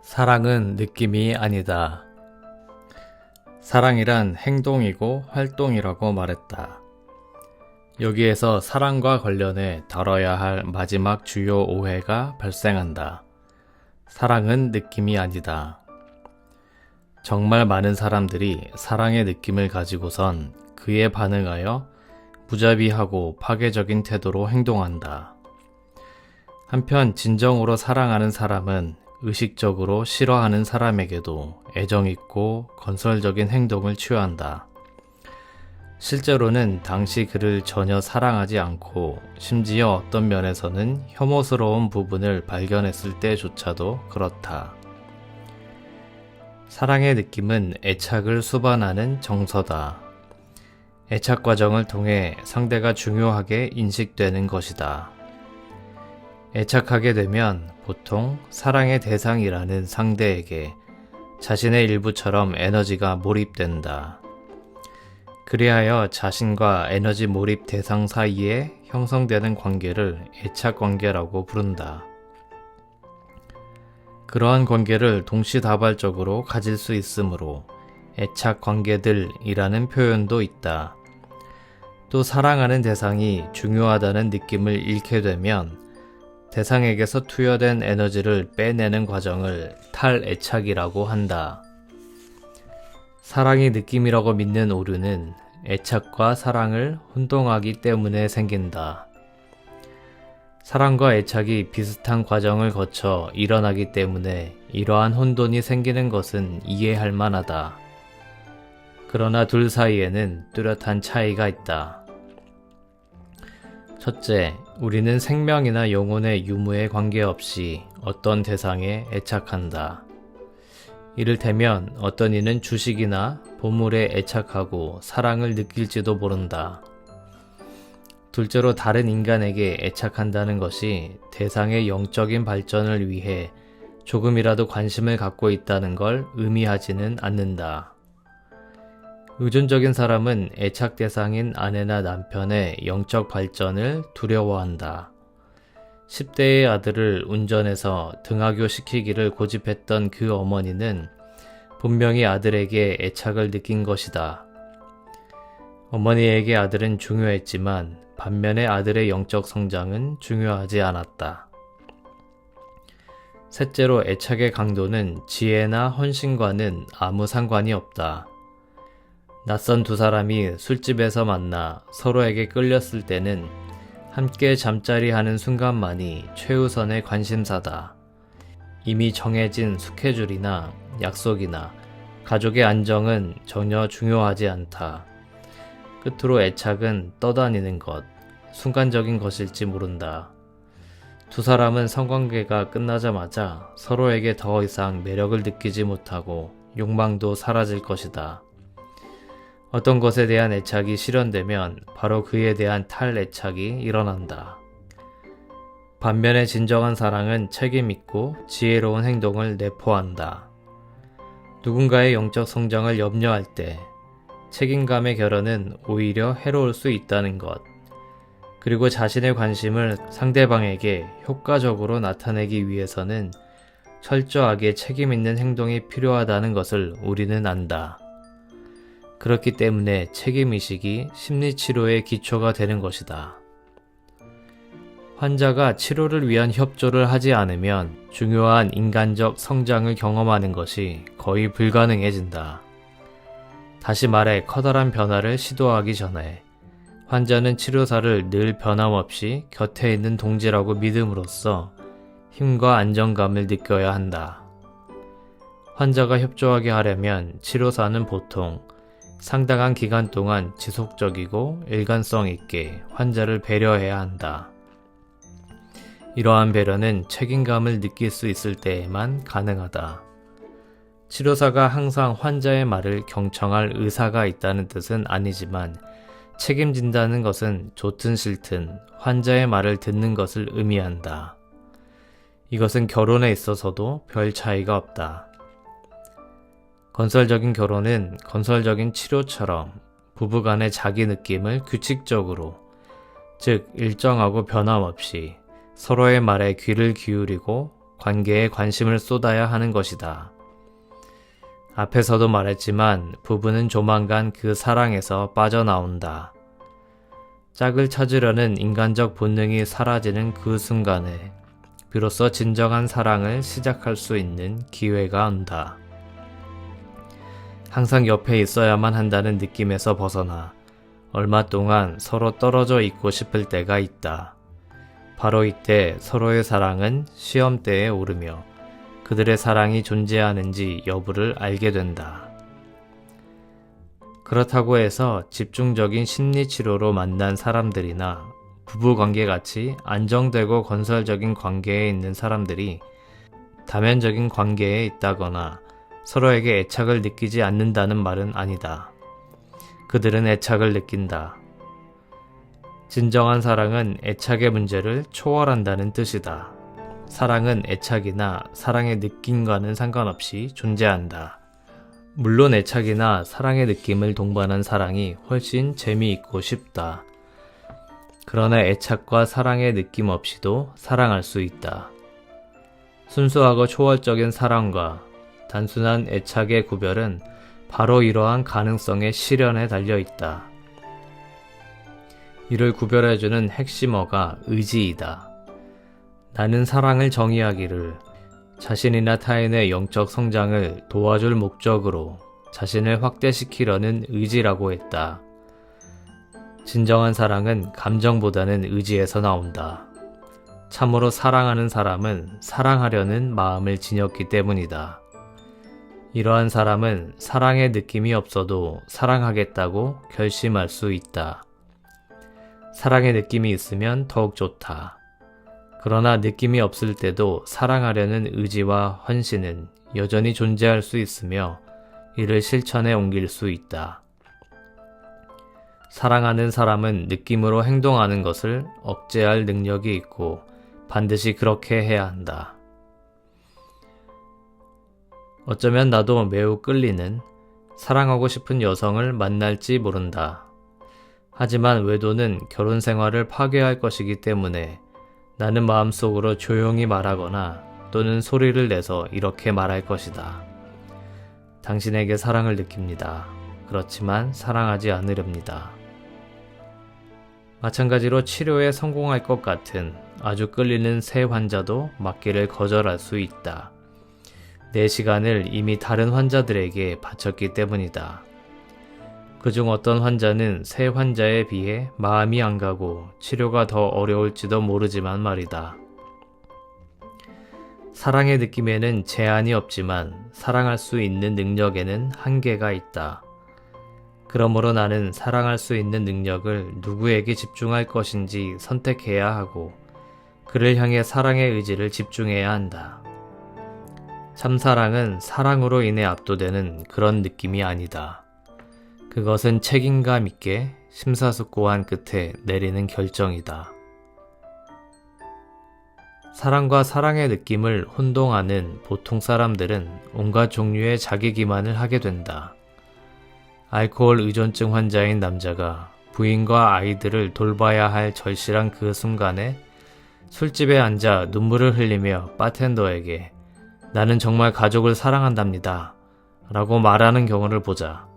사랑은 느낌이 아니다. 사랑이란 행동이고 활동이라고 말했다. 여기에서 사랑과 관련해 다뤄야 할 마지막 주요 오해가 발생한다. 사랑은 느낌이 아니다. 정말 많은 사람들이 사랑의 느낌을 가지고선 그에 반응하여 무자비하고 파괴적인 태도로 행동한다. 한편 진정으로 사랑하는 사람은 의식적으로 싫어하는 사람에게도 애정있고 건설적인 행동을 취한다. 실제로는 당시 그를 전혀 사랑하지 않고 심지어 어떤 면에서는 혐오스러운 부분을 발견했을 때조차도 그렇다. 사랑의 느낌은 애착을 수반하는 정서다. 애착 과정을 통해 상대가 중요하게 인식되는 것이다. 애착하게 되면 보통 사랑의 대상이라는 상대에게 자신의 일부처럼 에너지가 몰입된다. 그리하여 자신과 에너지 몰입 대상 사이에 형성되는 관계를 애착 관계라고 부른다. 그러한 관계를 동시다발적으로 가질 수 있으므로 애착 관계들이라는 표현도 있다. 또 사랑하는 대상이 중요하다는 느낌을 잃게 되면 대상에게서 투여된 에너지를 빼내는 과정을 탈애착이라고 한다. 사랑이 느낌이라고 믿는 오류는 애착과 사랑을 혼동하기 때문에 생긴다. 사랑과 애착이 비슷한 과정을 거쳐 일어나기 때문에 이러한 혼돈이 생기는 것은 이해할 만하다. 그러나 둘 사이에는 뚜렷한 차이가 있다. 첫째, 우리는 생명이나 영혼의 유무에 관계없이 어떤 대상에 애착한다. 이를테면 어떤 이는 주식이나 보물에 애착하고 사랑을 느낄지도 모른다. 둘째로 다른 인간에게 애착한다는 것이 대상의 영적인 발전을 위해 조금이라도 관심을 갖고 있다는 걸 의미하지는 않는다. 의존적인 사람은 애착 대상인 아내나 남편의 영적 발전을 두려워한다. 10대의 아들을 운전해서 등하교 시키기를 고집했던 그 어머니는 분명히 아들에게 애착을 느낀 것이다. 어머니에게 아들은 중요했지만 반면에 아들의 영적 성장은 중요하지 않았다. 셋째로 애착의 강도는 지혜나 헌신과는 아무 상관이 없다. 낯선 두 사람이 술집에서 만나 서로에게 끌렸을 때는 함께 잠자리하는 순간만이 최우선의 관심사다. 이미 정해진 스케줄이나 약속이나 가족의 안정은 전혀 중요하지 않다. 끝으로 애착은 떠다니는 것, 순간적인 것일지 모른다. 두 사람은 성관계가 끝나자마자 서로에게 더 이상 매력을 느끼지 못하고 욕망도 사라질 것이다. 어떤 것에 대한 애착이 실현되면 바로 그에 대한 탈애착이 일어난다. 반면에 진정한 사랑은 책임있고 지혜로운 행동을 내포한다. 누군가의 영적 성장을 염려할 때 책임감의 결여는 오히려 해로울 수 있다는 것, 그리고 자신의 관심을 상대방에게 효과적으로 나타내기 위해서는 철저하게 책임있는 행동이 필요하다는 것을 우리는 안다. 그렇기 때문에 책임의식이 심리치료의 기초가 되는 것이다. 환자가 치료를 위한 협조를 하지 않으면 중요한 인간적 성장을 경험하는 것이 거의 불가능해진다. 다시 말해 커다란 변화를 시도하기 전에 환자는 치료사를 늘 변함없이 곁에 있는 동지라고 믿음으로써 힘과 안정감을 느껴야 한다. 환자가 협조하게 하려면 치료사는 보통 상당한 기간 동안 지속적이고 일관성 있게 환자를 배려해야 한다. 이러한 배려는 책임감을 느낄 수 있을 때에만 가능하다. 치료사가 항상 환자의 말을 경청할 의사가 있다는 뜻은 아니지만 책임진다는 것은 좋든 싫든 환자의 말을 듣는 것을 의미한다. 이것은 결혼에 있어서도 별 차이가 없다. 건설적인 결혼은 건설적인 치료처럼 부부간의 자기 느낌을 규칙적으로, 즉 일정하고 변함없이 서로의 말에 귀를 기울이고 관계에 관심을 쏟아야 하는 것이다. 앞에서도 말했지만 부부는 조만간 그 사랑에서 빠져나온다. 짝을 찾으려는 인간적 본능이 사라지는 그 순간에 비로소 진정한 사랑을 시작할 수 있는 기회가 온다. 항상 옆에 있어야만 한다는 느낌에서 벗어나 얼마 동안 서로 떨어져 있고 싶을 때가 있다. 바로 이때 서로의 사랑은 시험대에 오르며 그들의 사랑이 존재하는지 여부를 알게 된다. 그렇다고 해서 집중적인 심리치료로 만난 사람들이나 부부관계같이 안정되고 건설적인 관계에 있는 사람들이 다면적인 관계에 있다거나 서로에게 애착을 느끼지 않는다는 말은 아니다. 그들은 애착을 느낀다. 진정한 사랑은 애착의 문제를 초월한다는 뜻이다. 사랑은 애착이나 사랑의 느낌과는 상관없이 존재한다. 물론 애착이나 사랑의 느낌을 동반한 사랑이 훨씬 재미있고 쉽다. 그러나 애착과 사랑의 느낌 없이도 사랑할 수 있다. 순수하고 초월적인 사랑과 단순한 애착의 구별은 바로 이러한 가능성의 실현에 달려 있다. 이를 구별해주는 핵심어가 의지이다. 나는 사랑을 정의하기를 자신이나 타인의 영적 성장을 도와줄 목적으로 자신을 확대시키려는 의지라고 했다. 진정한 사랑은 감정보다는 의지에서 나온다. 참으로 사랑하는 사람은 사랑하려는 마음을 지녔기 때문이다. 이러한 사람은 사랑의 느낌이 없어도 사랑하겠다고 결심할 수 있다. 사랑의 느낌이 있으면 더욱 좋다. 그러나 느낌이 없을 때도 사랑하려는 의지와 헌신은 여전히 존재할 수 있으며 이를 실천에 옮길 수 있다. 사랑하는 사람은 느낌으로 행동하는 것을 억제할 능력이 있고 반드시 그렇게 해야 한다. 어쩌면 나도 매우 끌리는 사랑하고 싶은 여성을 만날지 모른다. 하지만 외도는 결혼 생활을 파괴할 것이기 때문에 나는 마음속으로 조용히 말하거나 또는 소리를 내서 이렇게 말할 것이다. 당신에게 사랑을 느낍니다. 그렇지만 사랑하지 않으렵니다. 마찬가지로 치료에 성공할 것 같은 아주 끌리는 새 환자도 맡기를 거절할 수 있다. 내 시간을 이미 다른 환자들에게 바쳤기 때문이다. 그중 어떤 환자는 새 환자에 비해 마음이 안 가고 치료가 더 어려울지도 모르지만 말이다. 사랑의 느낌에는 제한이 없지만 사랑할 수 있는 능력에는 한계가 있다. 그러므로 나는 사랑할 수 있는 능력을 누구에게 집중할 것인지 선택해야 하고 그를 향해 사랑의 의지를 집중해야 한다. 참사랑은 사랑으로 인해 압도되는 그런 느낌이 아니다. 그것은 책임감 있게 심사숙고한 끝에 내리는 결정이다. 사랑과 사랑의 느낌을 혼동하는 보통 사람들은 온갖 종류의 자기 기만을 하게 된다. 알코올 의존증 환자인 남자가 부인과 아이들을 돌봐야 할 절실한 그 순간에 술집에 앉아 눈물을 흘리며 바텐더에게 나는 정말 가족을 사랑한답니다. 라고 말하는 경우를 보자.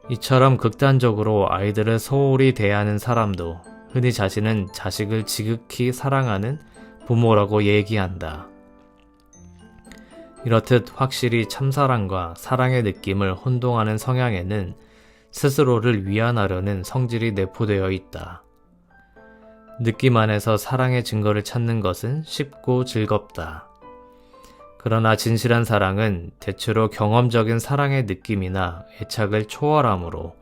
이처럼 극단적으로 아이들을 소홀히 대하는 사람도 흔히 자신은 자식을 지극히 사랑하는 부모라고 얘기한다. 이렇듯 확실히 참사랑과 사랑의 느낌을 혼동하는 성향에는 스스로를 위안하려는 성질이 내포되어 있다. 느낌 안에서 사랑의 증거를 찾는 것은 쉽고 즐겁다. 그러나 진실한 사랑은 대체로 경험적인 사랑의 느낌이나 애착을 초월하므로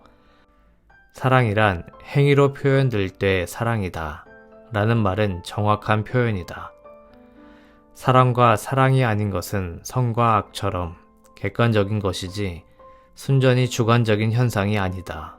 사랑이란 행위로 표현될 때의 사랑이다 라는 말은 정확한 표현이다. 사랑과 사랑이 아닌 것은 선과 악처럼 객관적인 것이지 순전히 주관적인 현상이 아니다.